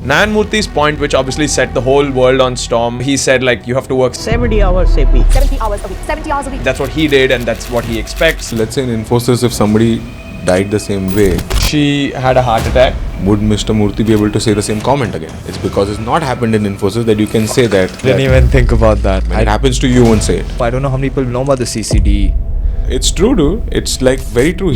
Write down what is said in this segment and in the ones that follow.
Nayan Murthy's point, which obviously set the whole world on storm, he said like you have to work 70 hours a week. 70 hours a week. 70 hours a week. That's what he did and that's what he expects. Let's say in Infosys, if somebody died the same way, She had a heart attack. would Mr. Murthy be able to say the same comment again? It's because it's not happened in Infosys that you can say that. Didn't even think about that. When it happens to you, you won't say it. I don't know how many people know about the CCD. It's true, dude. It's like very true.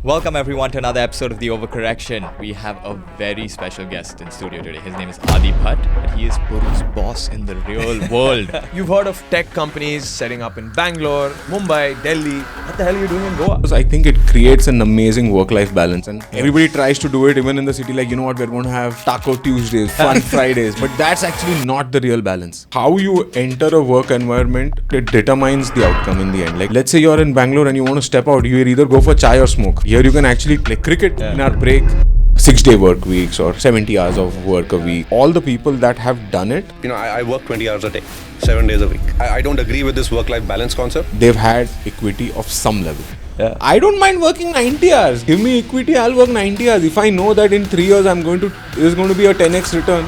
Welcome everyone to another episode of the Overcorrection. We have a very special guest in studio today. His name is Adi Bhatt and he is Puru's boss in the real world. You've heard of tech companies setting up in Bangalore, Mumbai, Delhi. What the hell are you doing in Goa? I think it creates an amazing work-life balance, and everybody tries to do it even in the city. Like, you know what, we're going to have Taco Tuesdays, Fun Fridays, but that's actually not the real balance. How you enter a work environment, it determines the outcome in the end. Like, let's say you're in Bangalore and you want to step out, you either go for chai or smoke. Here you can actually play cricket in our break. 6-day work weeks or 70 hours of work a week. All the people that have done it, You know, I work 20 hours a day, 7 days a week. I don't agree with this work-life balance concept. they've had equity of some level. I don't mind working 90 hours. Give me equity, I'll work 90 hours. If I know that in 3 years there's going to be a 10x return.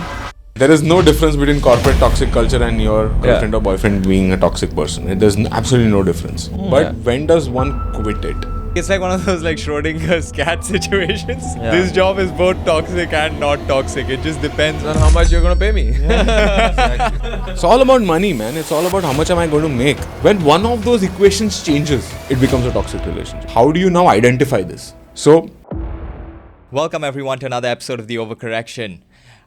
There is no difference between corporate toxic culture and your girlfriend or boyfriend being a toxic person. There's absolutely no difference. But when does one quit it? It's like one of those like Schrodinger's cat situations. This job is both toxic and not toxic. It just depends On how much you're gonna pay me. It's all about money, man. It's all about how much am I going to make. When one of those equations changes, it becomes a toxic relationship. How do you now identify this? So, Welcome everyone to another episode of the Overcorrection.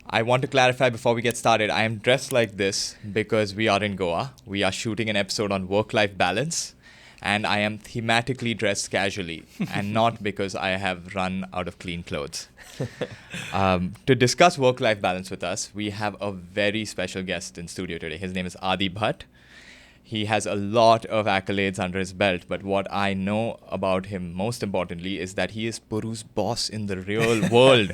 I want to clarify before we get started, I am dressed like this because we are in Goa. We are shooting an episode on work-life balance and I am thematically dressed casually and not because I have run out of clean clothes. To discuss work-life balance with us, we have a very special guest in studio today. His name is Adi Bhatt. He has a lot of accolades under his belt, but what I know about him most importantly is that he is Puru's boss in the real world.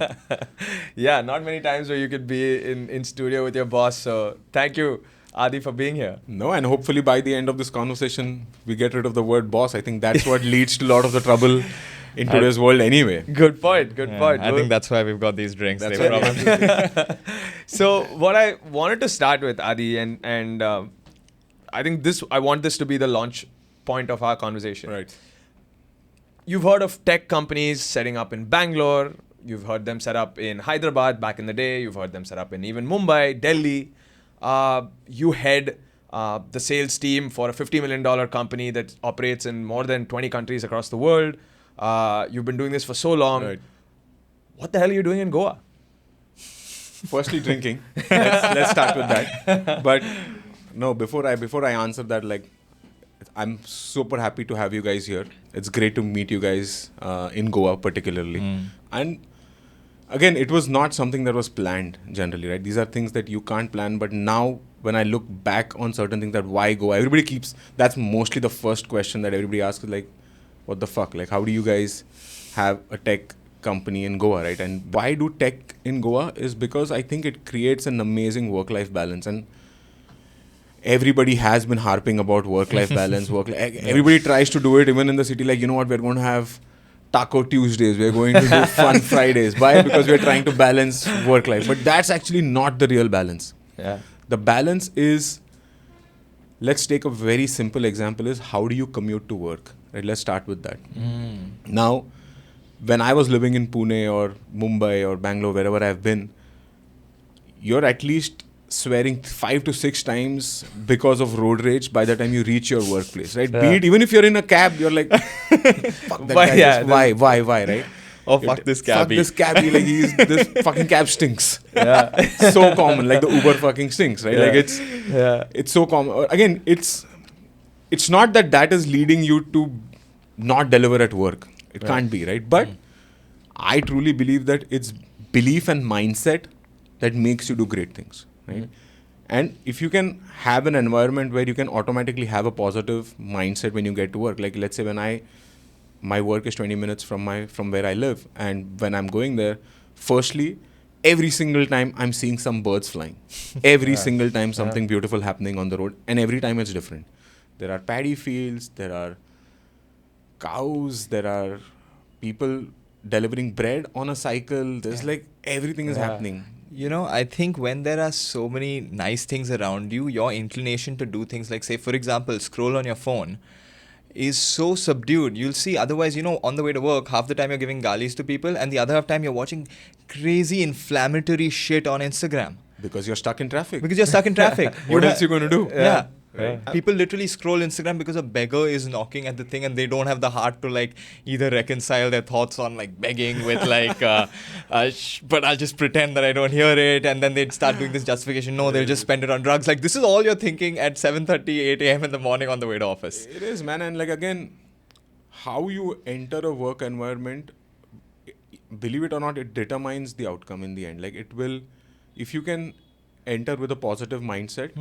Yeah, not many times where you could be in studio with your boss. So thank you, Adi, for being here. no, and hopefully by the end of this conversation, we get rid of the word boss. I think that's what leads to a lot of the trouble in today's world anyway. Good point. Good point. I think that's why we've got these drinks. That's They right. were probably- So what I wanted to start with, Adi, and I think I want this to be the launch point of our conversation. Right. You've heard of tech companies setting up in Bangalore. You've heard them set up in Hyderabad back in the day. You've heard them set up in even Mumbai, Delhi. You head the sales team for a $50 million company that operates in more than 20 countries across the world. You've been doing this for so long. Right. What the hell are you doing in Goa? Firstly, drinking. Let's start with that. But no, before I answer that, like, I'm super happy to have you guys here. It's great to meet you guys in Goa, particularly. And again, it was not something that was planned generally, right? These are things that you can't plan. But now, when I look back on certain things, that why Goa? That's mostly the first question that everybody asks is like, what the fuck? Like, how do you guys have a tech company in Goa, right? And why do tech in Goa is because I think it creates an amazing work-life balance. And everybody has been harping about work-life balance. Everybody tries to do it even in the city. Like, you know what, we're going to have Taco Tuesdays. We're going to do Fun Fridays. Why? Because we're trying to balance work-life. But that's actually not the real balance. Yeah. The balance is, let's take a very simple example, is how do you commute to work? Right? Let's start with that. Now, when I was living in Pune or Mumbai or Bangalore, wherever I've been, you're at least swearing 5 to 6 times because of road rage by the time you reach your workplace, right? Yeah. Be it, even if you're in a cab, you're like, fuck that Why? guy, Yeah, why, right? Oh, fuck this Fuck cabbie. this cabbie, like this fucking cab stinks. Yeah. So common, like the Uber fucking stinks, right? Yeah. Like Yeah. it's so common. Again, it's not that is leading you to not deliver at work. It can't be, right? But I truly believe that it's belief and mindset that makes you do great things, right? And if you can have an environment where you can automatically have a positive mindset when you get to work, like let's say when my work is 20 minutes from where I live, and when I'm going there, firstly, every single time I'm seeing some birds flying. Every single time something beautiful happening on the road, and every time it's different. There are paddy fields, there are cows, there are people delivering bread on a cycle. There's like everything is happening. You know, I think when there are so many nice things around you, your inclination to do things like, say, for example, scroll on your phone is so subdued. You'll see, otherwise, you know, on the way to work, half the time you're giving galis to people, and the other half time you're watching crazy inflammatory shit on Instagram. Because you're stuck in traffic. Because you're stuck in traffic. What else you going to do? Yeah. Right. People literally scroll Instagram because a beggar is knocking at the thing and they don't have the heart to like either reconcile their thoughts on like begging with like, but I'll just pretend that I don't hear it, and then they'd start doing this justification. No, they'll just spend it on drugs. Like this is all you're thinking at 7:30, 8 a.m. in the morning on the way to office. It is, man. And like again, how you enter a work environment, believe it or not, it determines the outcome in the end. Like it will, if you can enter with a positive mindset,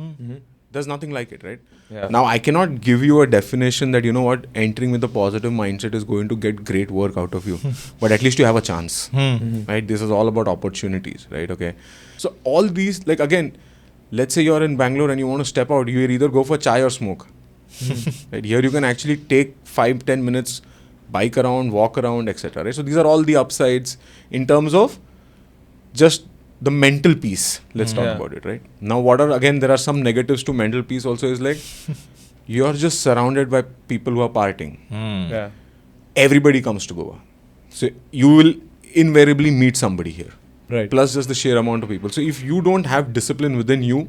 there's nothing like it, right? Yeah. Now, I cannot give you a definition that, you know what, entering with a positive mindset is going to get great work out of you. But at least you have a chance, right? This is all about opportunities, right? Okay. So all these, like again, let's say you're in Bangalore and you want to step out, you either go for chai or smoke. Right? Here you can actually take 5-10 minutes, bike around, walk around, etc. Right? So these are all the upsides in terms of just the mental peace. Let's talk about it, right? Now, there are some negatives to mental peace also is like, you're just surrounded by people who are partying. Yeah. Everybody comes to Goa. So you will invariably meet somebody here. Right. Plus just the sheer amount of people. So if you don't have discipline within you,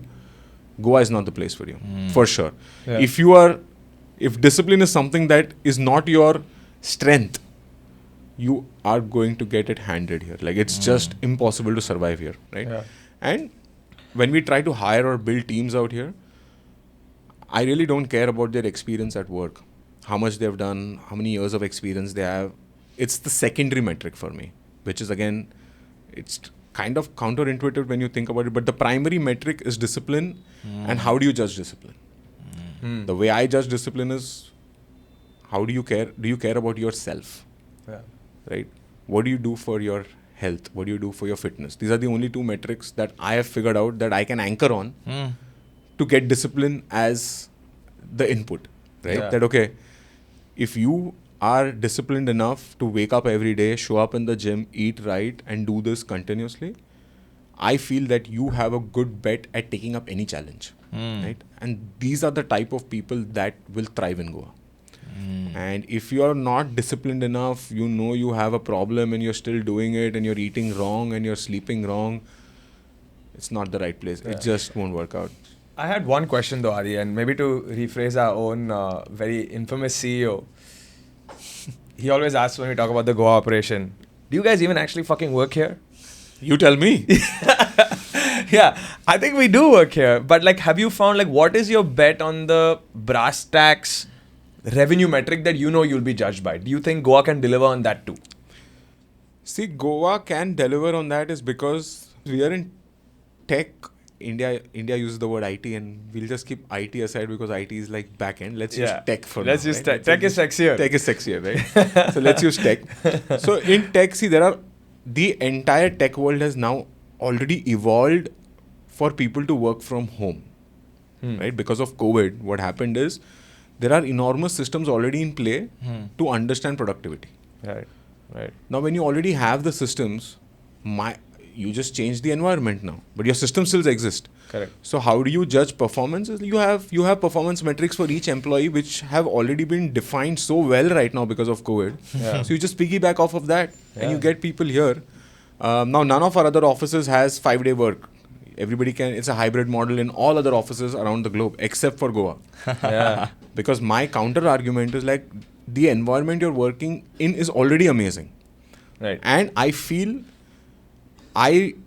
Goa is not the place for you, for sure. Yeah. If discipline is something that is not your strength, you are going to get it handed here. Like it's just impossible to survive here, right? Yeah. And when we try to hire or build teams out here, I really don't care about their experience at work, how much they've done, how many years of experience they have. It's the secondary metric for me, which is again, it's kind of counterintuitive when you think about it, but the primary metric is discipline. And how do you judge discipline? The way I judge discipline is, how do you care? Do you care about yourself? Yeah. Right? What do you do for your health? What do you do for your fitness? These are the only two metrics that I have figured out that I can anchor on to get discipline as the input, right? Yeah. That, okay, if you are disciplined enough to wake up every day, show up in the gym, eat right, and do this continuously, I feel that you have a good bet at taking up any challenge, right? And these are the type of people that will thrive in Goa. And if you're not disciplined enough, you know you have a problem and you're still doing it and you're eating wrong and you're sleeping wrong, it's not the right place. It just won't work out. I had one question though, Adi, and maybe to rephrase our own very infamous CEO. He always asks when we talk about the Goa operation, do you guys even actually fucking work here? You tell me. Yeah, I think we do work here. But like, have you found like, what is your bet on the brass tacks revenue metric that you know you'll be judged by? Do you think Goa can deliver on that too? See, Goa can deliver on that is because we are in tech. India uses the word IT, and we'll just keep IT aside because IT is like back end. Let's use tech for now. Let's use right? tech. Tech is sexier. Tech is sexier, right? So let's use tech. So in tech, see, the entire tech world has now already evolved for people to work from home, right? Because of COVID, what happened is there are enormous systems already in play to understand productivity. Right. Now, when you already have the systems, you just change the environment now, but your system still exists. Correct. So how do you judge performance? You have performance metrics for each employee which have already been defined so well right now because of COVID. Yeah. So you just piggyback off of that and you get people here. Now, none of our other offices has 5-day work. Everybody it's a hybrid model in all other offices around the globe except for Goa. Yeah. Because my counter argument is like, the environment you're working in is already amazing. Right. And I feel I'm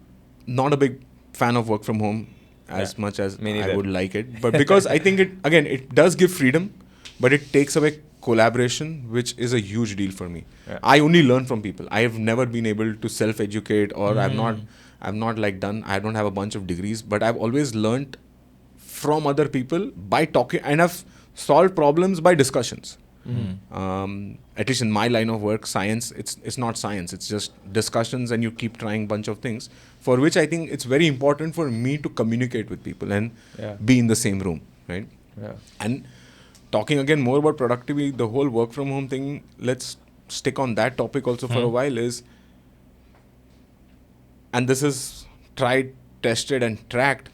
not a big fan of work from home as much as I would like it. But because I think it does give freedom, but it takes away collaboration, which is a huge deal for me. Yeah. I only learn from people. I have never been able to self-educate, or I don't have a bunch of degrees, but I've always learned from other people by talking, and I've solved problems by discussions. At least in my line of work, science, it's not science, it's just discussions, and you keep trying a bunch of things, for which I think it's very important for me to communicate with people and be in the same room, right? Yeah. And talking again more about productivity, the whole work from home thing, let's stick on that topic also for a while is, and this is tried, tested and tracked,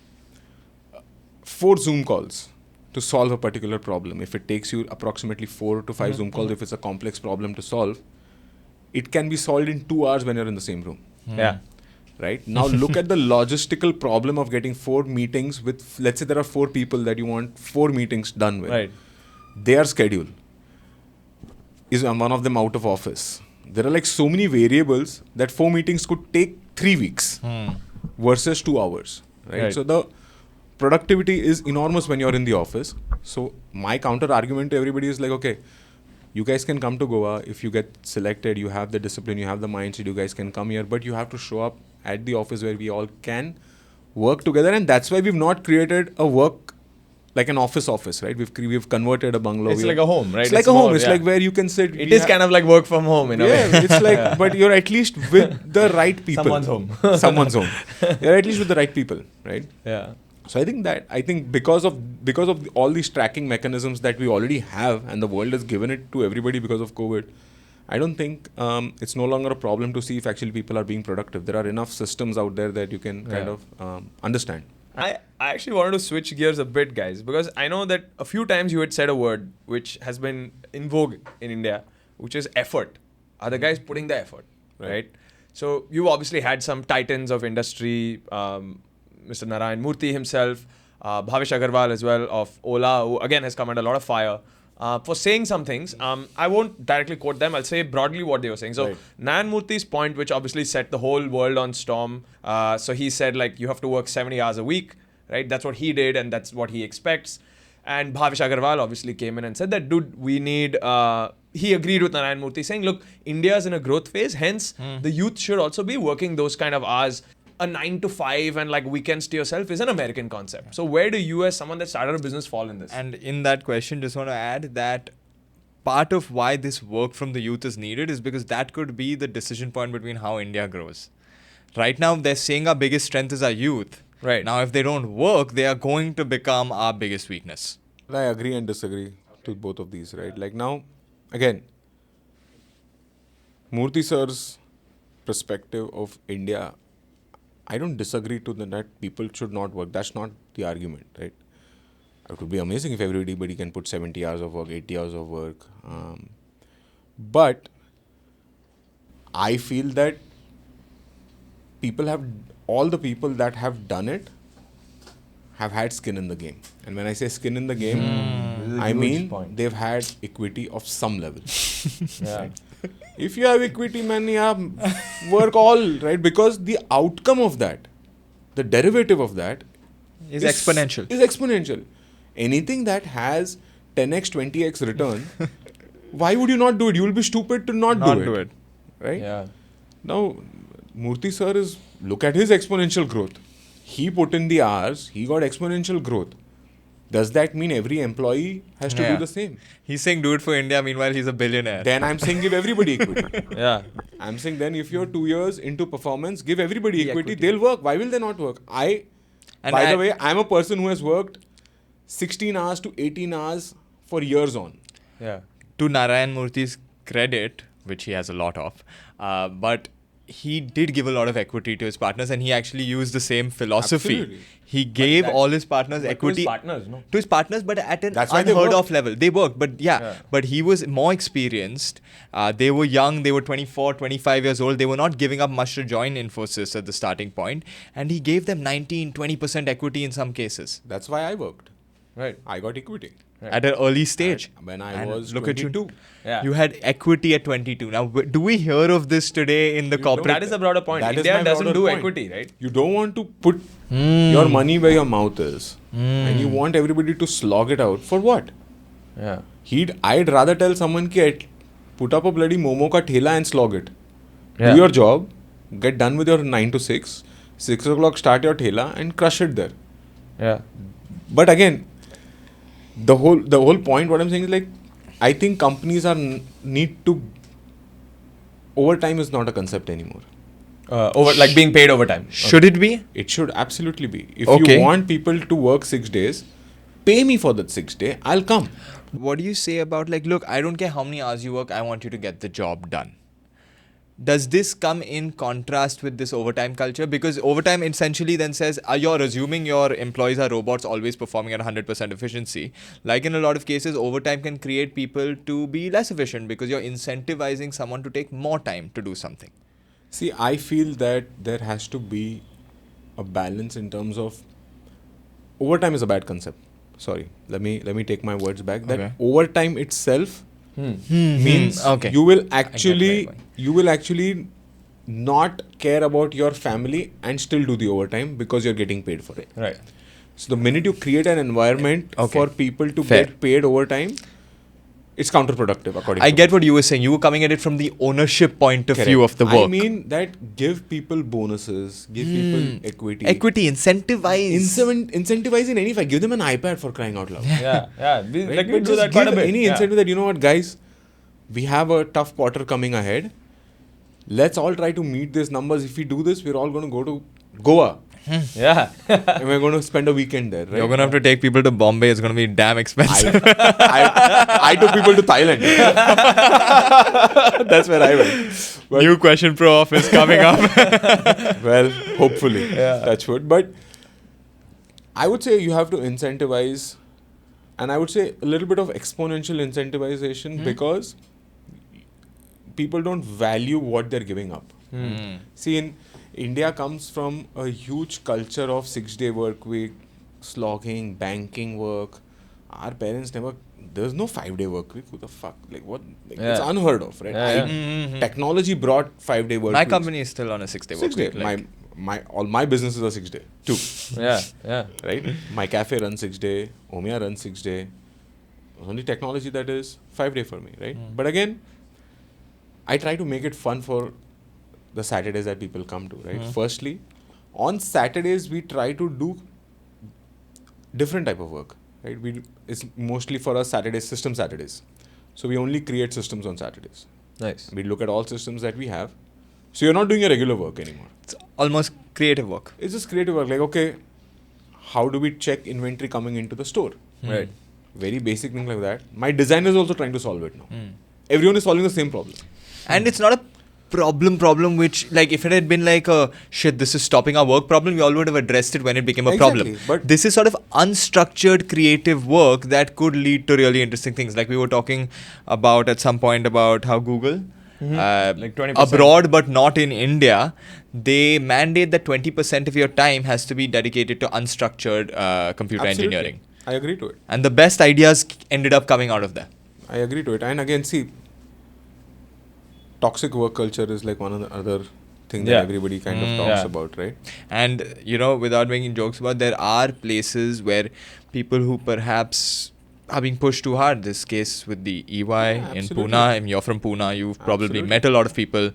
4 Zoom calls to solve a particular problem. If it takes you approximately 4 to 5 Zoom calls, if it's a complex problem to solve, it can be solved in 2 hours when you're in the same room. Yeah. Right? Now look at the logistical problem of getting 4 meetings with, let's say there are 4 people that you want 4 meetings done with. Right. Their schedule is one of them out of office. There are like so many variables that 4 meetings could take 3 weeks versus 2 hours. Right? So the productivity is enormous when you're in the office. So my counter argument to everybody is like, okay, you guys can come to Goa. If you get selected, you have the discipline, you have the mindset, you guys can come here, but you have to show up at the office where we all can work together. And that's why we've not created a work, like an office, right? We've converted a bungalow. It's like a home, right? It's like a home. It's like where you can sit. It is kind of like work from home in a way. It's like, but you're at least with the right people. Someone's home. Someone's home. You're at least with the right people, right? Yeah. So I think because of all these tracking mechanisms that we already have, and the world has given it to everybody because of COVID, I don't think it's no longer a problem to see if actually people are being productive. There are enough systems out there that you can kind of understand. I actually wanted to switch gears a bit, guys, because I know that a few times you had said a word which has been in vogue in India, which is effort. Are the guys putting the effort, right? So you obviously had some titans of industry, Mr. Narayan Murthy himself, Bhavish Agarwal as well of Ola, who again has come under a lot of fire for saying some things. I won't directly quote them. I'll say broadly what they were saying. So Narayan Murthy's point, which obviously set the whole world on storm. So he said like you have to work 70 hours a week, right? That's what he did and that's what he expects. And Bhavish Agarwal obviously came in and said that, dude, we need... he agreed with Narayan Murthy saying, look, India is in a growth phase. Hence, the youth should also be working those kind of hours. A 9 to 5 and like weekends to yourself is an American concept. So where do you as someone that started a business fall in this? And in that question, just want to add that part of why this work from the youth is needed is because that could be the decision point between how India grows. Right now, they're saying our biggest strength is our youth. Right. Now, if they don't work, they are going to become our biggest weakness. I agree and disagree to both of these, right? Like now, again, Murthy sir's perspective of India, I don't disagree to that people should not work. That's not the argument, right? It would be amazing if everybody can put 70 hours of work, 80 hours of work. But I feel that all the people that have done it have had skin in the game. And when I say skin in the game, I mean they've had equity of some level. Right? If you have equity, man, work all, right? Because the outcome of that, the derivative of that is exponential. Is exponential. Anything that has 10x, 20x return, why would you not do it? You will be stupid to not do it. Right? Yeah. Now, Murthy sir look at his exponential growth. He put in the hours, he got exponential growth. Does that mean every employee has to do the same? He's saying do it for India, meanwhile he's a billionaire. Then I'm saying give everybody equity. Yeah. I'm saying then if you're 2 years into performance, give everybody equity. They'll work. Why will they not work? By the way, I'm a person who has worked 16 hours to 18 hours for years on. Yeah. To Narayan Murthy's credit, which he has a lot of, but he did give a lot of equity to his partners and he actually used the same philosophy. Absolutely. He gave all his partners equity. To his partners, no? To his partners, but at an That's why unheard of level. They worked, but Yeah. But he was more experienced. They were young. They were 24, 25 years old. They were not giving up much to join Infosys at the starting point. And he gave them 19, 20% equity in some cases. That's why I worked. Right. I got equity. At an early stage. When I And was look 22. at you. Yeah. You had equity at 22. Now, do we hear of this today in the corporate? That is the broader point. That is India my doesn't broader do point. equity, right? You don't want to put your money where your mouth is. And you want everybody to slog it out. For what? Yeah. I'd rather tell someone, put up a bloody momo ka thela and slog it. Yeah. Do your job, get done with your 9 to 6, 6 o'clock start your thela and crush it there. Yeah. But again, the whole point, what I'm saying is like, I think companies need to, overtime is not a concept anymore. Being paid overtime. Should it be? It should absolutely be. If Okay. you want people to work 6 days, pay me for that 6th day, I'll come. What do you say about like, look, I don't care how many hours you work, I want you to get the job done? Does this come in contrast with this overtime culture? Because overtime essentially then says, you're assuming your employees are robots always performing at 100% efficiency. Like in a lot of cases, overtime can create people to be less efficient because you're incentivizing someone to take more time to do something. See, I feel that there has to be a balance in terms of overtime is a bad concept. Sorry, let me take my words back. That Okay. overtime itself means Okay. you will where actually you're going. not care about your family and still do the overtime because you're getting paid for it. Right. So the minute you create an environment Okay. for people to Fair. get paid overtime, it's counterproductive according I to get me. what you were saying. You were coming at it from the ownership point of view of the work. I mean that give people bonuses, give people equity. Equity, incentivize. Incentivize in any way. Give them an iPad for crying out loud. Yeah. We, Right? like we But do just that quite a give bit. any Yeah. incentive that, you know what, guys, we have a tough quarter coming ahead. Let's all try to meet these numbers. If we do this, we're all going to go to Goa. Yeah. And we're going to spend a weekend there, right? You're going to have to take people to Bombay. It's going to be damn expensive. I took people to Thailand. That's where I went. But, New QuestionPro office coming up. well, hopefully. Yeah. Touch wood. But I would say you have to incentivize, and I would say a little bit of exponential incentivization because people don't value what they're giving up. See, in India comes from a huge culture of 6-day work week, slogging, banking work. Our parents never. There's no 5-day work week. Who the fuck? Like what? Like, It's Yeah. unheard of, right? Yeah, Technology brought 5-day work. My weeks. company is still on a 6-day work 6-day. week. Like, All my businesses are 6-day. 2. Yeah. Right? My cafe runs 6-day. Omia runs 6-day. Only technology that is 5-day for me, right? But again, I try to make it fun for the Saturdays that people come to, right? Firstly, on Saturdays we try to do different type of work, right? It's mostly for us system Saturdays. So we only create systems on Saturdays. Nice. We look at all systems that we have. So you're not doing your regular work anymore. it's almost creative work. It's just creative work. Like, okay, how do we check inventory coming into the store? Right. Very basic thing like that. My designer is also trying to solve it now. Everyone is solving the same problem. And it's not a problem which, like, if it had been like a shit, this is stopping our work problem, we all would have addressed it when it became a Exactly, problem. but- This is sort of unstructured creative work that could lead to really interesting things. Like we were talking about at some point about how Google, Like 20%. abroad but not in India, they mandate that 20% of your time has to be dedicated to unstructured computer Absolutely. engineering. I agree to it. And the best ideas ended up coming out of that. I agree to it. And again, see, toxic work culture is like one of the other thing that Yeah. everybody kind of talks Yeah. about, right? And, without making jokes about, there are places where people who perhaps are being pushed too hard. This case with the EY in absolutely. Pune, and you're from Pune, you've probably Absolutely. met a lot of people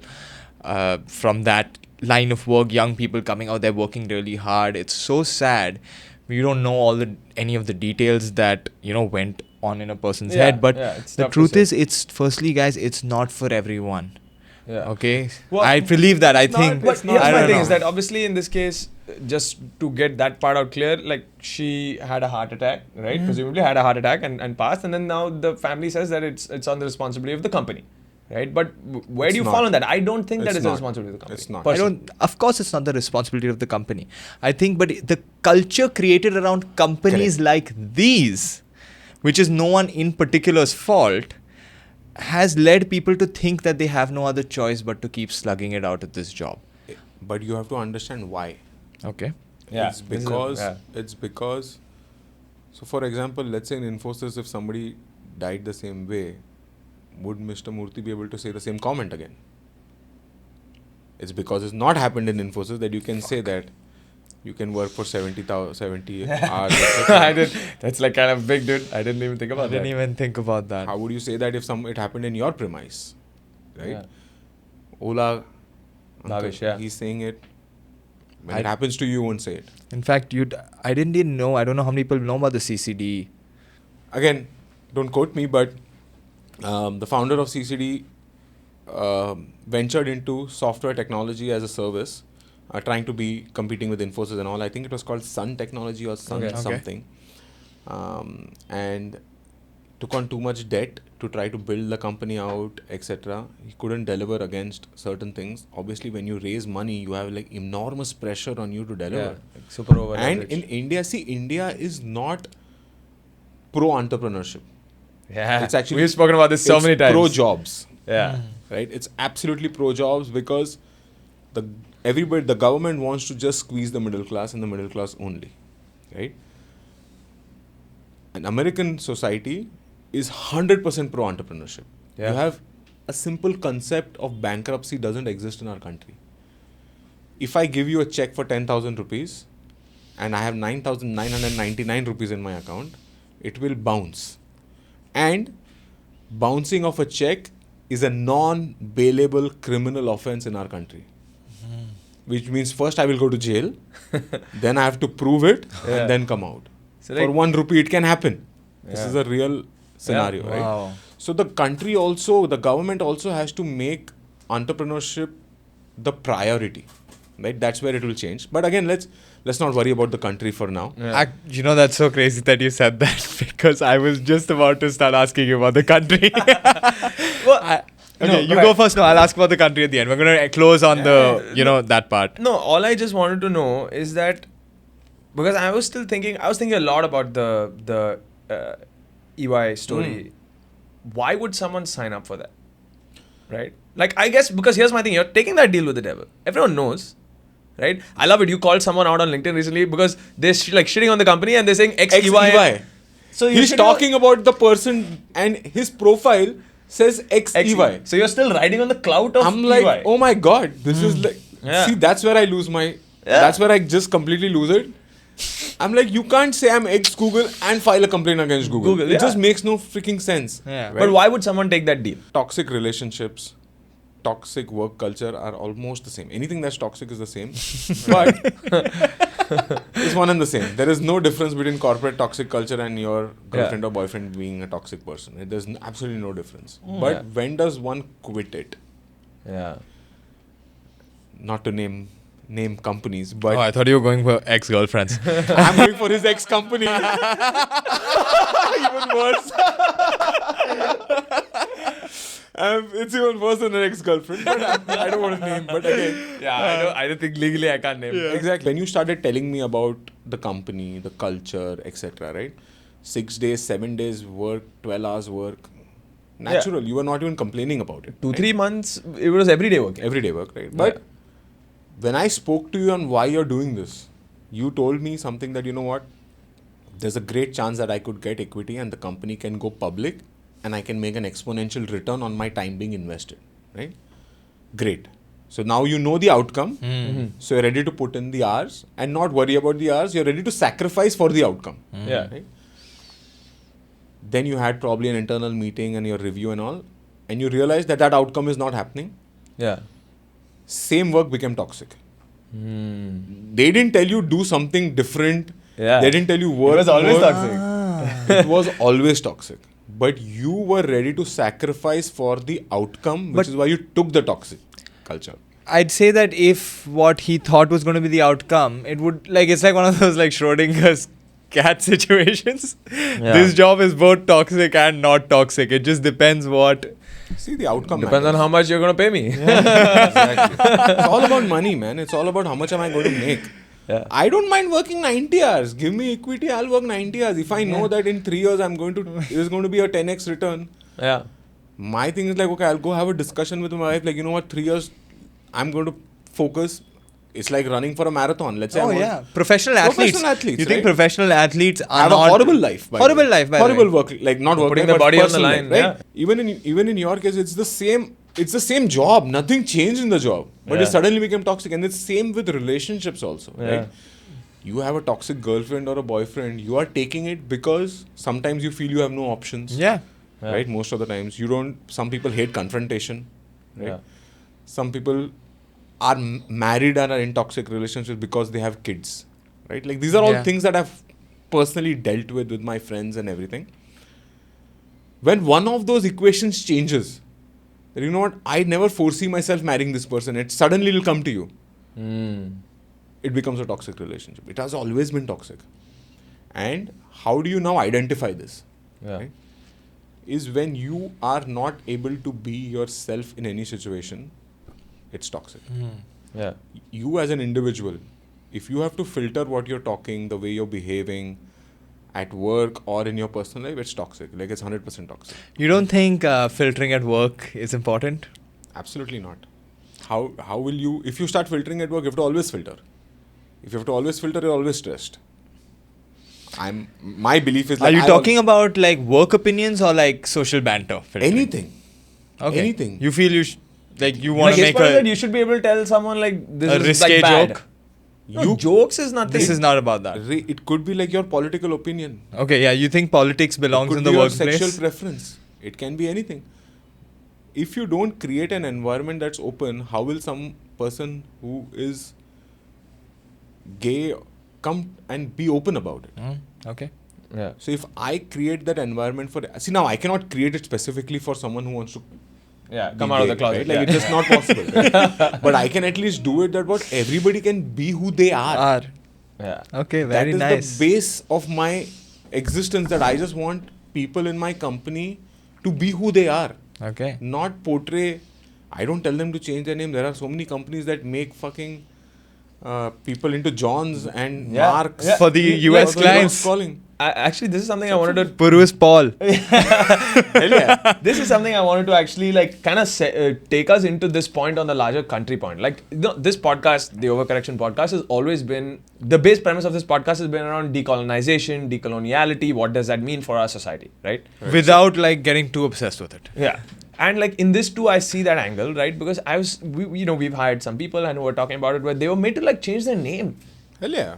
from that line of work, young people coming out there working really hard. It's so sad. You don't know any of the details that, went on in a person's Yeah, head. But yeah, it's the tough to truth say. is, firstly, guys, it's not for everyone. Yeah. Okay? Well, I believe that. I It's think. But here's I my don't thing know. is that obviously in this case, just to get that part out clear, like she had a heart attack, right? Presumably had a heart attack and passed, and then now the family says that it's on the responsibility of the company, right? But where It's do you not. fall on that? I don't think that It's is the not. responsibility of the company. It's not. Personally. Of course, it's not the responsibility of the company. I think, but the culture created around companies like these, which is no one in particular's fault, has led people to think that they have no other choice but to keep slugging it out at this job. But you have to understand why. Okay. Yeah, It's this is because, so for example, let's say in Infosys, if somebody died the same way, would Mr. Murthy be able to say the same comment again? It's because it's not happened in Infosys that you can say that you can work for 70 hours. I did. That's like kind of big, dude. I didn't even think I about didn't that. even think about that. How would you say that if it happened in your premise, right? Yeah. Ola, Bhavesh, yeah. he's saying it. When it happens to you, you won't say it. In fact, I didn't even know. I don't know how many people know about the CCD. Again, don't quote me, but the founder of CCD ventured into software technology as a service, trying to be competing with Infosys and all. I think it was called Sun Technology or Sun Okay. Okay. something. and took on too much debt to try to build the company out, etc. He couldn't deliver against certain things. Obviously, when you raise money, you have like enormous pressure on you to deliver. Like super over. And in India, see, India is not pro-entrepreneurship. Yeah. It's actually, we've spoken about this so it's many times. pro-jobs. Yeah. Right? It's absolutely pro-jobs because the government wants to just squeeze the middle class and the middle class only. Right? An American society is 100% pro-entrepreneurship. Yeah. You have a simple concept of bankruptcy doesn't exist in our country. If I give you a check for 10,000 rupees and I have 9,999 rupees in my account, it will bounce. And bouncing of a check is a non-bailable criminal offense in our country. Which means first I will go to jail, then I have to prove it, and then come out. So For 1 rupee, it can happen. This Yeah. is a real scenario, right? Wow. So the government also has to make entrepreneurship the priority, right? That's where it will change. But again, let's not worry about the country for now. Yeah. You know, that's so crazy that you said that because I was just about to start asking you about the country. Okay, you go first. No, I'll ask about the country at the end. We're going to close on that part. No, all I just wanted to know is that because I was thinking a lot about the EY story. Why would someone sign up for that? Right? Like, I guess because here's my thing. You're taking that deal with the devil. Everyone knows. Right? I love it. You called someone out on LinkedIn recently because they're shitting on the company and they're saying XEY. So he's talking about the person and his profile says XEY. So you're still riding on the clout of I'm like, EY. oh my god, this is like, see, that's where I lose that's where I just completely lose it. I'm like, you can't say I'm ex-Google and file a complaint against Google. Google, it yeah. just makes no freaking sense. Yeah. Right? But why would someone take that deal? Toxic relationships, toxic work culture are almost the same. Anything that's toxic is the same. But it's one and the same. There is no difference between corporate toxic culture and your girlfriend or boyfriend being a toxic person. There's absolutely no difference. But when does one quit it? Yeah. Not to name companies, but I thought you were going for ex-girlfriends. I'm going for his ex-company. Even worse. It's even worse than an ex-girlfriend. But I don't want to name. But again, Yeah, I don't think legally I can't name it. exactly. When you started telling me about the company, the culture, etc., right? 6 days, 7 days work, 12 hours work. Natural. You were not even complaining about it. 2-3 months, it was everyday work. Everyday work, right? But when I spoke to you on why you're doing this, you told me something that, you know what, there's a great chance that I could get equity and the company can go public and I can make an exponential return on my time being invested, right? Great. So now you know the outcome. So you're ready to put in the hours and not worry about the hours. You're ready to sacrifice for the outcome. Yeah. Right? Then you had probably an internal meeting and your review and all, and you realized that outcome is not happening. Yeah. Same work became toxic. They didn't tell you do something different. Yeah. They didn't tell you work. It was always more. toxic. It was always toxic. But you were ready to sacrifice for the outcome, which is why you took the toxic culture. I'd say that if what he thought was going to be the outcome, it would it's like one of those Schrodinger's cat situations. This job is both toxic and not toxic. It just depends what. See, the outcome Depends on how much you're going to pay me. Exactly. It's all about money, man. It's all about how much am I going to make. Yeah. I don't mind working 90 hours. Give me equity, I'll work 90 hours. If I know that in 3 years it is going to be a 10x return. Yeah. My thing is okay, I'll go have a discussion with my wife. You know what, 3 years, I'm going to focus. It's like running for a marathon. Let's say. Professional athletes. You think professional athletes are have a horrible life? Horrible life. Horrible work. Not work. Putting the body on the line. Life, right? Yeah. Even in your case, it's the same. It's the same job. Nothing changed in the job, but it suddenly became toxic. And it's same with relationships also, right? You have a toxic girlfriend or a boyfriend. You are taking it because sometimes you feel you have no options. Right. Most of the times you don't. Some people hate confrontation. Right. Yeah. Some people are married and are in toxic relationships because they have kids, right? These are all things that I've personally dealt with my friends and everything. When one of those equations changes, you know what? I never foresee myself marrying this person. It suddenly will come to you. It becomes a toxic relationship. It has always been toxic. And how do you now identify this? Yeah. Right? Is when you are not able to be yourself in any situation, it's toxic. Yeah. You as an individual, if you have to filter what you're talking, the way you're behaving at work or in your personal life, it's toxic. Like it's 100% toxic. You don't think filtering at work is important? Absolutely not. How will you, if you start filtering at work, you have to always filter. If you have to always filter, you're always stressed. My belief is Are you talking about like work opinions or like social banter? Filtering? anything? Okay. Anything. You feel you want Like, to his make point is that a you should be able to tell someone like this a is risque like bad. joke? No, jokes is nothing. This is not about that. It could be like your political opinion. Okay, yeah, you think politics It belongs could in be the your workplace? sexual preference. It can be anything. If you don't create an environment that's open, how will some person who is gay come and be open about it? Okay. Yeah. So if I create that environment for... See, now I cannot create it specifically for someone who wants to Yeah. be Come out of gay, the closet. right? Like Yeah. it's just not possible. Right? But I can at least do it that what everybody can be who they are. Yeah. Okay, That very is nice. the base of my existence, that I just want people in my company to be who they are. Okay. Not portray. I don't tell them to change their name. There are so many companies that make fucking people into Johns and Yeah. Marks. Yeah. For the US What are clients. those calling? Actually, this is something I wanted to. Puru is Paul. Hell yeah. This is something I wanted to actually like kind of take us into this point on the larger country point. Like this podcast, the Overcorrection podcast, has always been the base premise of this podcast has been around decolonization, decoloniality. What does that mean for our society, right? Without like getting too obsessed with it. Yeah. And like in this too, I see that angle, right? Because we've hired some people and we're talking about it where they were made to like change their name. Hell yeah.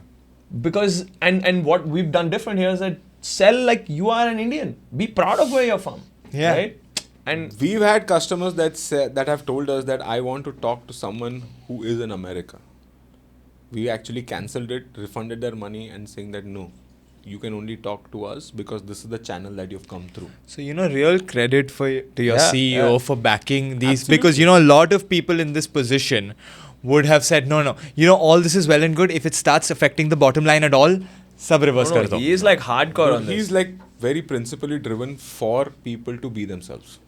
Because and what we've done different here is that sell like you are an Indian. Be proud of where you're from. Yeah. Right? And We've had customers that have told us that I want to talk to someone who is in America. We actually cancelled it, refunded their money and saying that no, you can only talk to us because this is the channel that you've come through. So, real credit to your Yeah, CEO yeah. for backing these. Absolutely. Because, a lot of people in this position would have said, no, all this is well and good. If it starts affecting the bottom line at all, sab reverse kar do. he is like hardcore on He's this. like very principally driven for people to be themselves.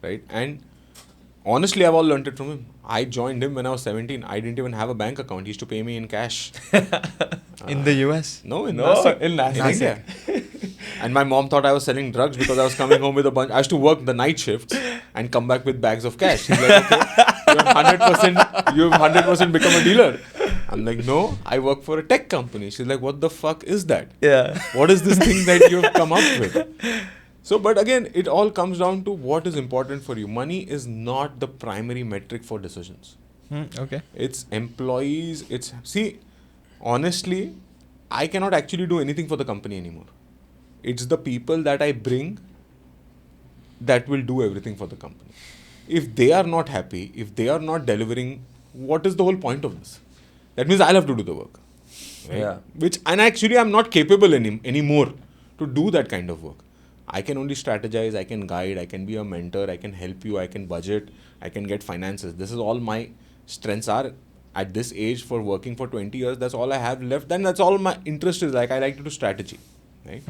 Right? And honestly, I've all learned it from him. I joined him when I was 17. I didn't even have a bank account. He used to pay me in cash. In the US? No, in No, Nasik. in Nasik. In India. And my mom thought I was selling drugs because I was coming home with a bunch. I used to work the night shifts and come back with bags of cash. She's like, okay, you've 100% become a dealer. I'm like, no, I work for a tech company. She's like, what the fuck is that? Yeah. What is this thing that you've come up with? So, but again, it all comes down to what is important for you. Money is not the primary metric for decisions. Okay. It's employees. See, honestly, I cannot actually do anything for the company anymore. It's the people that I bring that will do everything for the company. If they are not happy, if they are not delivering, what is the whole point of this? That means I'll have to do the work. Right? Yeah. And actually I'm not capable anymore to do that kind of work. I can only strategize, I can guide, I can be a mentor, I can help you, I can budget, I can get finances. This is all my strengths are at this age for working for 20 years. That's all I have left. Then that's all my interest is. Like I like to do strategy. Right?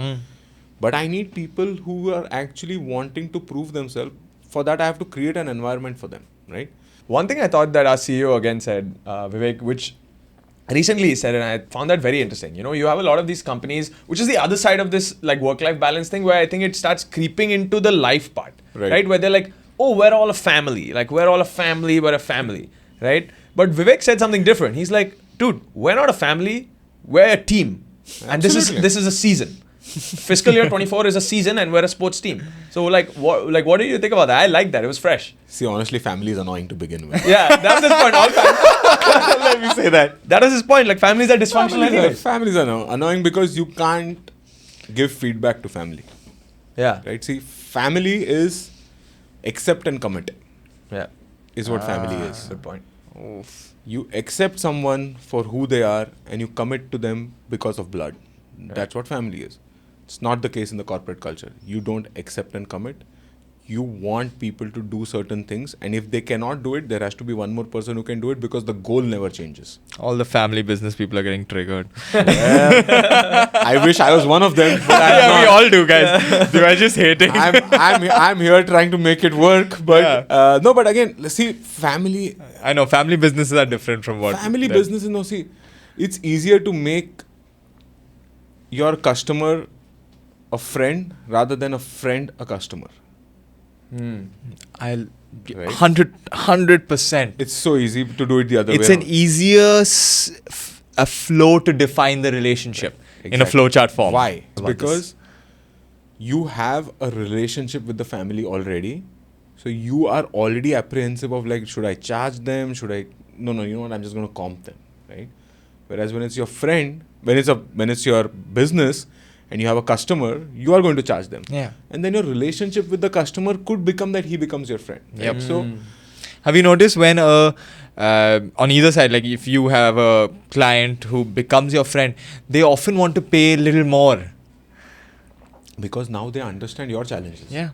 But I need people who are actually wanting to prove themselves. For that, I have to create an environment for them. Right? One thing I thought that our CEO again said, Vivek, which recently he said, and I found that very interesting. You have a lot of these companies, which is the other side of this like work-life balance thing, where I think it starts creeping into the life part, right? Where they're like, oh, we're all a family. Like we're all a family, we're a family, right? But Vivek said something different. He's like, dude, we're not a family, we're a team, and this is a season. Fiscal year 24 is a season, and we're a sports team. So what do you think about that? I like that. It was fresh. See, honestly, family is annoying to begin with. Yeah, that was his point. All Let me say that. That was his point. Like families are dysfunctional anyway. Families are annoying because you can't give feedback to family. Yeah. Right? See, family is accept and commit. Yeah. Is what family is. Good point. You accept someone for who they are and you commit to them because of blood. That's what family is. It's not the case in the corporate culture. You don't accept and commit. you want people to do certain things, and if they cannot do it, there has to be one more person who can do it, because the goal never changes. All the family business people are getting triggered. I wish I was one of them, but I'm Yeah, not. we all do, guys. You are just hating. I'm here trying to make it work, but no. But again, see, family I know family businesses are different from what family that- businesses. No, see, it's easier to make your customer a friend rather than a friend a customer. I'll Right. 100%. It's so easy to do it the other way. It's an around. easier a flow to define the relationship in a Exactly. flowchart form. Why? About Because you have a relationship with the family already, so you are already apprehensive of like, should I charge them? Should I? No. You know what? I'm just going to comp them, right? Whereas when it's your friend, when it's your business, and you have a customer, you are going to charge them. Yeah. And then your relationship with the customer could become that he becomes your friend. Right? Yep. So Have you noticed when on either side, like if you have a client who becomes your friend, they often want to pay a little more. because now they understand your challenges. Yeah.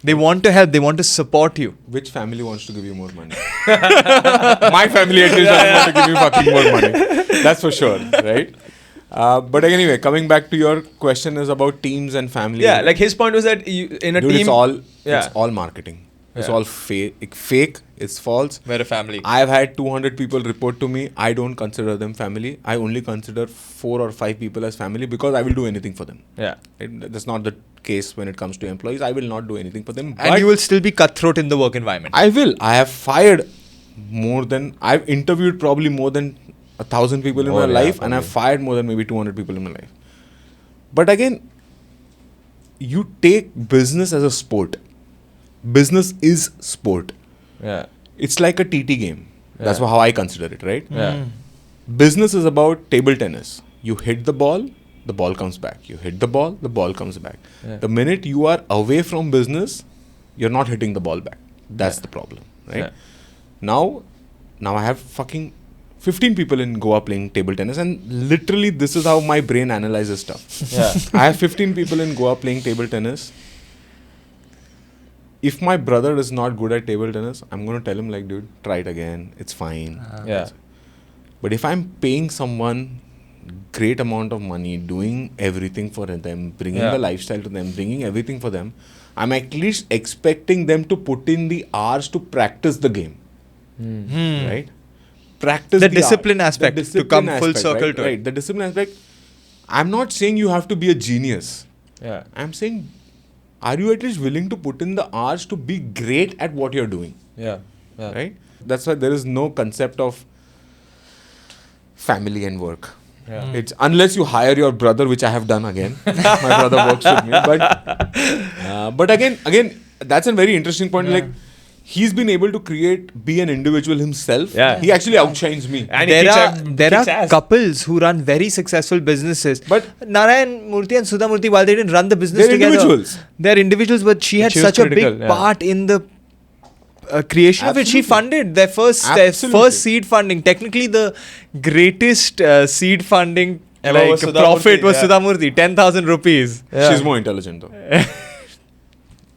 They want to help. They want to support you. Which family wants to give you more money? My family at least doesn't want to give you fucking more money. That's for sure, right? But anyway, coming back to your question is about teams and family. Yeah, like his point was that you, in a Dude, team, it's all marketing. It's Yeah. all fake. It's false. We're a family. I've had 200 people report to me. I don't consider them family. I only consider 4 or 5 people as family because I will do anything for them. yeah, Right? That's not the case when it comes to employees. I will not do anything for them. And but you will still be cutthroat in the work environment. I will. I have fired I've interviewed probably more than 1,000 people in my life, and I've fired more than maybe 200 people in my life. But again, you take business as a sport. Business is sport. yeah, It's like a TT game. That's Yeah. how I consider it, right? yeah, Business is about table tennis. You hit the ball comes back. You hit the ball comes back. Yeah. The minute you are away from business, you're not hitting the ball back. That's the problem, right? Yeah. Now I have fucking 15 people in Goa playing table tennis, and literally this is how my brain analyzes stuff. yeah, I have 15 people in Goa playing table tennis. If my brother is not good at table tennis, I'm going to tell him like, dude, try it again. It's fine. yeah, But if I'm paying someone great amount of money, doing everything for them, bringing Yeah. the lifestyle to them, bringing everything for them, I'm at least expecting them to put in the hours to practice the game, right? Practice The art. discipline aspect, to discipline come full aspect, circle right? to it. Right. The discipline aspect. I'm not saying you have to be a genius. yeah, I'm saying, are you at least willing to put in the hours to be great at what you're doing? yeah, yeah. Right? That's why there is no concept of family and work. Yeah. It's unless you hire your brother, which I have done again. My brother works with me, but again, that's a very interesting point. Like, he's been able to be an individual himself. Yeah. He actually outshines me. And he There kicks are ass. couples who run very successful businesses. But- Narayan Murthy and Sudha Murthy, while they didn't run the business They're together, individuals. They're individuals, but she had She was such a critical, big yeah. part in the creation of it. She Absolutely. funded their first Absolutely. seed funding. Technically, the greatest seed funding Ever was Sudha profit Murthy, was yeah. Sudha Murthy, 10,000 rupees. Yeah. She's more intelligent though.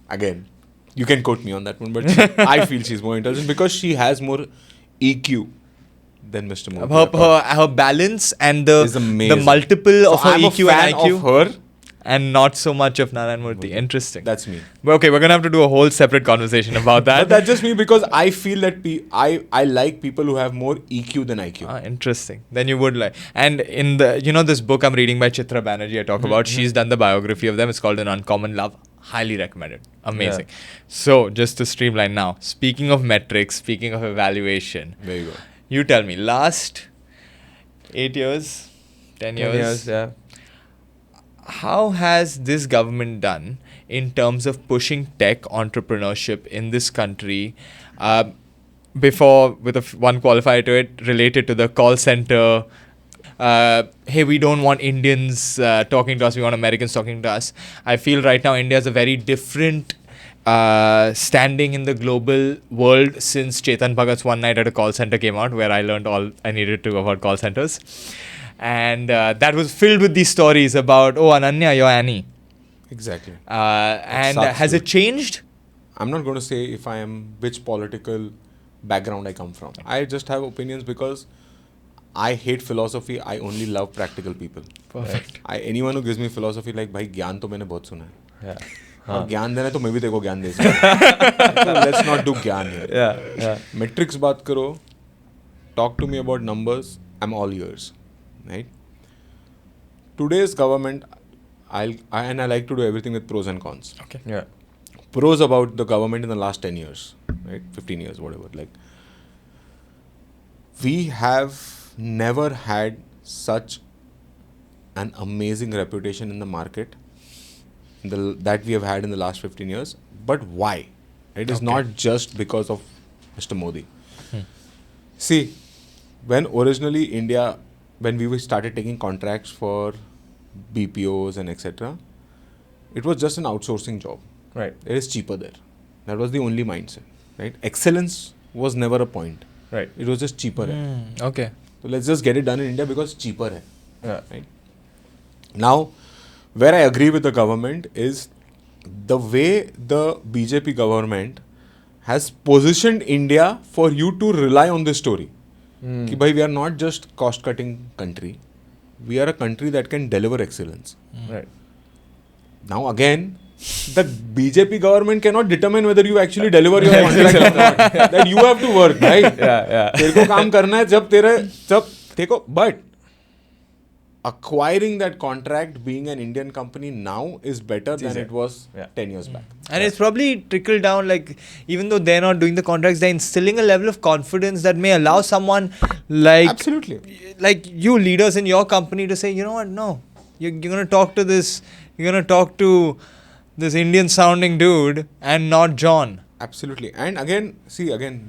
Again, you can quote me on that one, but I feel she's more intelligent because she has more EQ than Mr. Murthy. Her balance and Is the amazing. multiple of So her I'm a EQ fan and IQ. of her. And not so much of Narayan Murthy. Interesting. That's me. But okay, we're gonna have to do a whole separate conversation about that. But that's just me because I feel that I like people who have more EQ than IQ. Interesting. Then you would like. And in the this book I'm reading by Chitra Banerjee, I talk about. She's done the biography of them. It's called An Uncommon Love. Highly recommended. Amazing. So just to streamline now. Speaking of metrics, speaking of evaluation, There you go. you tell me. Last 8 years, 10 years, yeah. how has this government done in terms of pushing tech entrepreneurship in this country? Before, with one qualifier to it, related to the call center. Hey, we don't want Indians talking to us. We want Americans talking to us. I feel right now India is a very different standing in the global world since Chetan Bhagat's One Night at a Call Center came out, where I learned all I needed to about call centers. And that was filled with these stories about, oh, Ananya, you're Annie. Exactly. And sucks, has dude. it changed? I'm not going to say if I am which political background I come from. I just have opinions because I hate philosophy. I only love practical people. Perfect. Anyone who gives me philosophy like भाई ज्ञान तो मैंने बहुत सुना है. Yeah. और ज्ञान देना है तो मैं भी तेरे को ज्ञान दे सकता हूँ. So let's not do ज्ञान here. Yeah. Metrics बात करो. Talk to me about numbers. I'm all ears. Right? Today's government, I like to do everything with pros and cons. Okay. Yeah. Pros about the government in the last 10 years, right? 15 years, whatever. Like, we have never had such an amazing reputation in the market that we have had in the last 15 years. But why? It is not just because of Mr. Modi. See, when originally when we started taking contracts for BPOs and etc., it was just an outsourcing job. Right. It is cheaper there. That was the only mindset. Right? Excellence was never a point. Right. It was just cheaper. Okay. So let's just get it done in India because cheaper hai. Yeah. Right? Now, where I agree with the government is the way the BJP government has positioned India for you to rely on this story. Ki bhai, we are not just cost-cutting country. We are a country that can deliver excellence. Right. Now again, the BJP government cannot determine whether you actually deliver your contract or not. That you have to work, right? Yeah. तेरे को काम करना है जब देखो, but acquiring that contract being an Indian company now is better than it was 10 years back. And it's probably trickled down, like, even though they're not doing the contracts, they're instilling a level of confidence that may allow someone like... Absolutely. Like you leaders in your company to say, you know what, no, you're going to talk to this Indian sounding dude and not John. Absolutely. And again,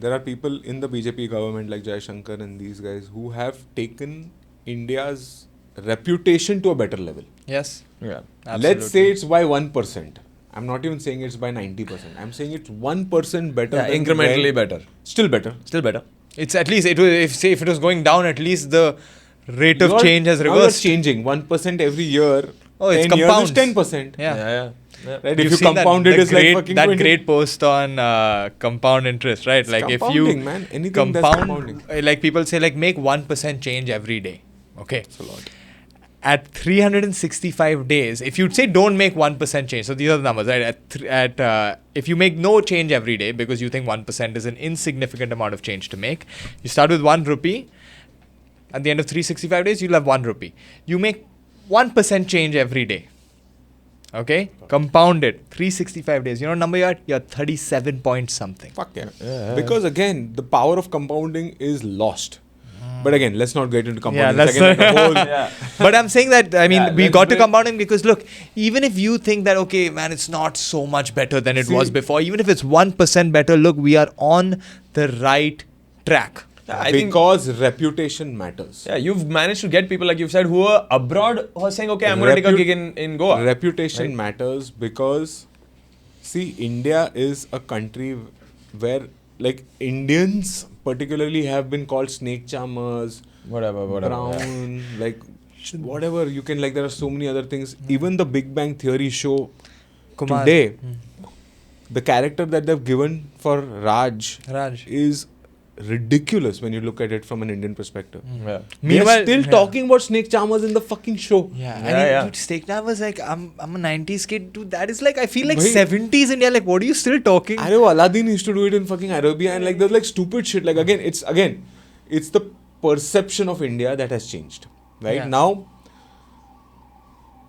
there are people in the BJP government like Jai Shankar and these guys who have taken India's reputation to a better level. Yes. Yeah. Absolutely. Let's say it's by 1%. I'm not even saying it's by 90%. I'm saying it's 1% better. Yeah, than incrementally better. Still better. Still better. It's at least, if it was going down, at least the rate of change has Now reversed. you're changing 1% every year. Oh, it's 10 years compounds. is 10%. Yeah. Right? You've If you seen compound it, it's like fucking that 20. great post on compound interest, right? It's like if compounding, you man. Anything that's compounding. like people say, like make 1% change every day. Okay. It's a lot. At 365 days, if you'd say don't make 1% change, so these are the numbers, right? If you make no change every day because you think 1% is an insignificant amount of change to make, you start with 1 rupee. At the end of 365 days, you'll have 1 rupee. You make 1% change every day. Okay? Compound it. 365 days. You know what number you're at? You're 37 point something. Fuck yeah. Because again, the power of compounding is lost. But again, let's not get into compounding. let's Again, like the whole But I'm saying that, I mean, we let's got to break- compounding because look, even if you think that, okay, man, it's not so much better than it was before, even if it's 1% better, look, we are on the right track. I think because reputation matters. you've managed to get people like you've said who are abroad who are saying, okay, I'm going to take a gig in Goa. Reputation matters because, see, India is a country where, like, Indians particularly have been called snake charmers, Whatever. brown, like, whatever. You can, like, there are so many other things. Even the Big Bang Theory show Kumar. today, the character that they've given for Raj is ridiculous when you look at it from an Indian perspective. Yeah. They're still talking about snake charmers in the fucking show. Dude, Steak Now was like, I'm a 90s kid, dude. That is like, I feel like Bhai, 70s India. Like, what are you still talking? I know Aladdin used to do it in fucking Arabia and like there's like stupid shit. Like it's the perception of India that has changed. Right? Yeah. Now,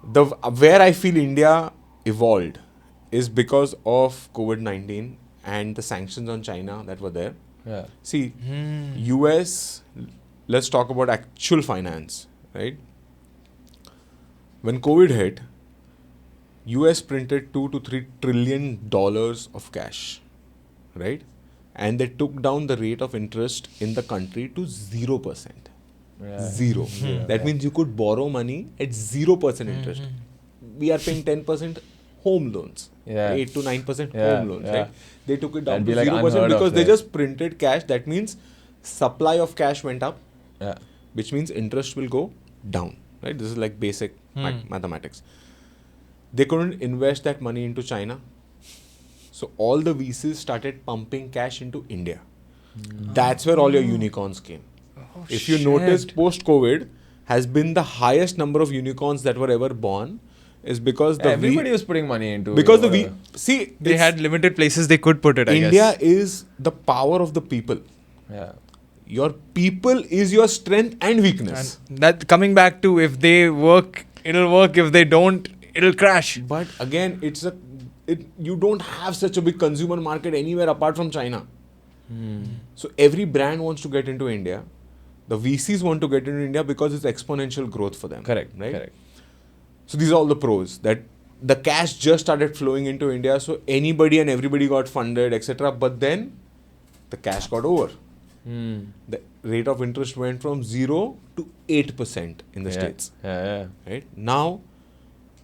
where I feel India evolved is because of COVID-19 and the sanctions on China that were there. Yeah. See, US, let's talk about actual finance, right? When COVID hit, US printed $2 to $3 trillion of cash, right? And they took down the rate of interest in the country to 0%. Zero. That means you could borrow money at 0% interest. We are paying 10% home loans. 8 to 9% home loans, right? They took it down to 0% because they just printed cash. That means supply of cash went up, which means interest will go down, right? This is like basic mathematics. They couldn't invest that money into China. So all the VCs started pumping cash into India. That's where all your unicorns came. If you notice, post-COVID has been the highest number of unicorns that were ever born is because everybody was putting money into because they had limited places they could put it. I India guess. is the power of the people. Yeah. Your people is your strength and weakness. And that coming back to if they work, it'll work. If they don't, it'll crash. But again, you don't have such a big consumer market anywhere apart from China. So every brand wants to get into India. The VCs want to get into India because it's exponential growth for them. Correct. Right? Correct. So these are all the pros. That the cash just started flowing into India. So anybody and everybody got funded, etc. But then the cash got over. The rate of interest went from 0 to 8% in the States. Yeah. Right? Now,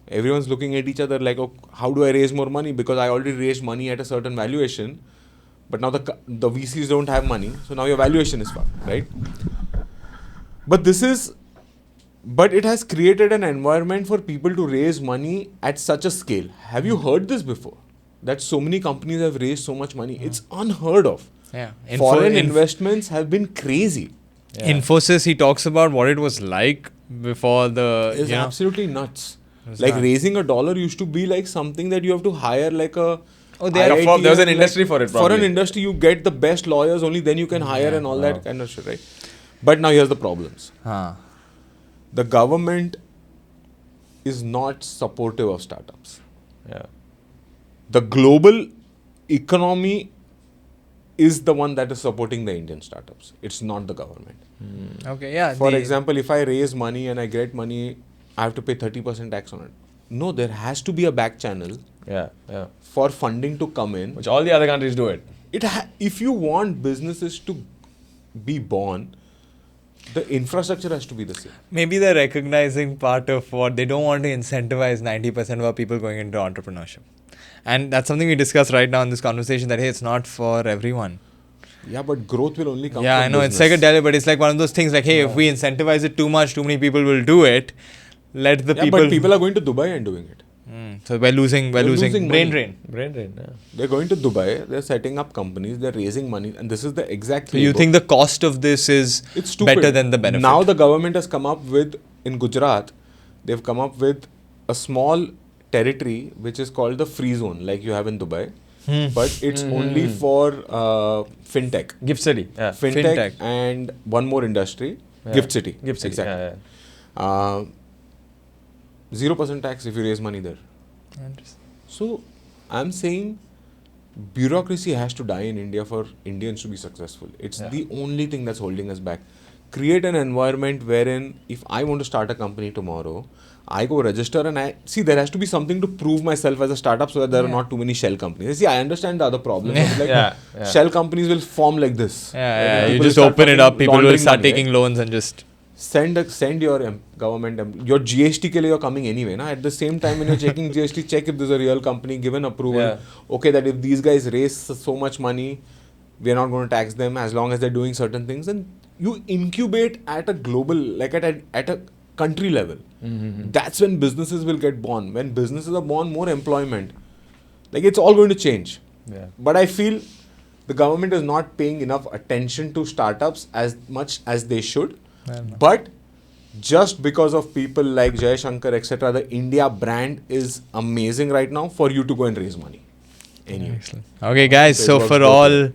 everyone's looking at each other like, oh, how do I raise more money? Because I already raised money at a certain valuation. But now the VCs don't have money. So now your valuation is fucked, right? But it has created an environment for people to raise money at such a scale. Have you heard this before? That so many companies have raised so much money. It's unheard of. Yeah. Foreign investments have been crazy. Yeah. Infosys, he talks about what it was like before the. It's absolutely nuts. It's Like nuts. raising $1 used to be like something that you have to hire like a. Oh, there was an industry for it. For Probably. an industry, you get the best lawyers. Only then you can hire and all that kind of shit, right? But now here's the problems. The government is not supportive of startups. Yeah. The global economy is the one that is supporting the Indian startups. It's not the government. Okay, yeah. For example, if I raise money and I get money, I have to pay 30% tax on it. No, there has to be a back channel Yeah. for funding to come in. Which all the other countries do it. If you want businesses to be born, the infrastructure has to be the same. Maybe the recognizing part of what they don't want to incentivize 90% of our people going into entrepreneurship. And that's something we discuss right now in this conversation that, hey, it's not for everyone. Yeah, but growth will only come Yeah, from I know. business. It's psychedelic, but it's like one of those things like, hey, if we incentivize it too much, too many people will do it. Let the people... but people are going to Dubai and doing it. So we're losing brain money. drain. Brain drain. Yeah. They're going to Dubai, they're setting up companies, they're raising money, and this is the exact So you playbook. think the cost of this is It's stupid. better than the benefit? Now the government has come up with, in Gujarat, they've come up with a small territory which is called the free zone, like you have in Dubai. But it's only for fintech. Gift City. Yeah. Fintech and one more industry, Gift City. Gift City. Exactly. Yeah. 0% tax if you raise money there. So I'm saying bureaucracy has to die in India for Indians to be successful. It's the only thing that's holding us back. Create an environment wherein if I want to start a company tomorrow, I go register and there has to be something to prove myself as a startup so that there are not too many shell companies. See, I understand the other problem. Shell companies will form like this. Yeah, you People just will start open it up, people will laundering start money, taking right? loans and just... Send your government, your GST ke liye you're coming anyway. Na? At the same time, when you're checking GST, check if there's a real company, give an approval. Yeah. Okay, that if these guys raise so much money, we're not going to tax them as long as they're doing certain things. And you incubate at a global, like at a country level. That's when businesses will get born. When businesses are born, more employment. Like it's all going to change. Yeah. But I feel the government is not paying enough attention to startups as much as they should. But just because of people like Jay Shankar, etc., the India brand is amazing right now for you to go and raise money. Anyway. Okay, guys. So it for works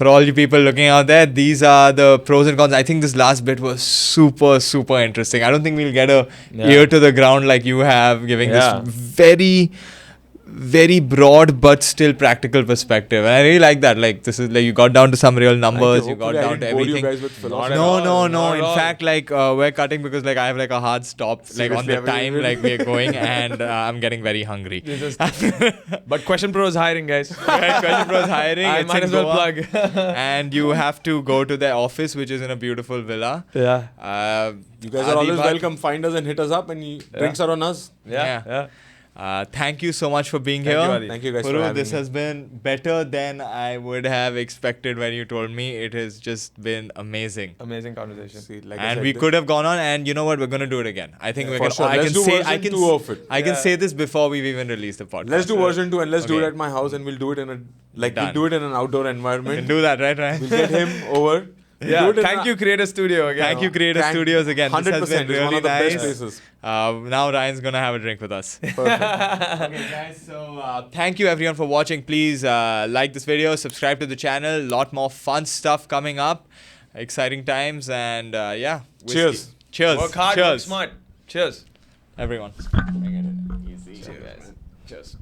all you people looking out there, these are the pros and cons. I think this last bit was super, super interesting. I don't think we'll get a ear to the ground like you have, giving this very, very broad but still practical perspective. And I really like that. Like this is like you got down to some real numbers. You got down to everything. You guys with philosophy. No. Not In at all. fact, like we're cutting because like I have like a hard stop like on Seriously, the time like we're going and I'm getting very hungry. But QuestionPro is hiring, guys. QuestionPro is hiring. I It's might in as well Goa. plug. And you have to go to their office, which is in a beautiful villa. Yeah. You guys are always Adibat- welcome. Find us and hit us up, and drinks are on us. Yeah. Thank you so much for being Thank here. you, Adi. Thank you guys for Puru, having this me. has been better than I would have expected when you told me. It has just been amazing. Amazing conversation. See, like I And said, we could have gone on, and you know what? We're going to do it again. I think we're for going sure. I Let's can do say, version 2 of it. I can Yeah. say this before we've even released the podcast. Let's do version 2 and let's do Okay. it at my house and we'll do it in a we'll Done. do it in an outdoor We can environment. do that, right, Ryan? We'll get him over. We'll Yeah, do it in thank you, Creator Studio again. Thank you, Creator Thank- Studios again. This has 100%. been It's one really of the best nice. places. Now Ryan's gonna have a drink with us. Perfect. Okay, guys. So thank you everyone for watching. Please like this video, subscribe to the channel. Lot more fun stuff coming up. Exciting times, and yeah. whiskey. Cheers. Cheers. Work hard, Cheers. work smart. Cheers. Everyone. Easy. Cheers. Cheers.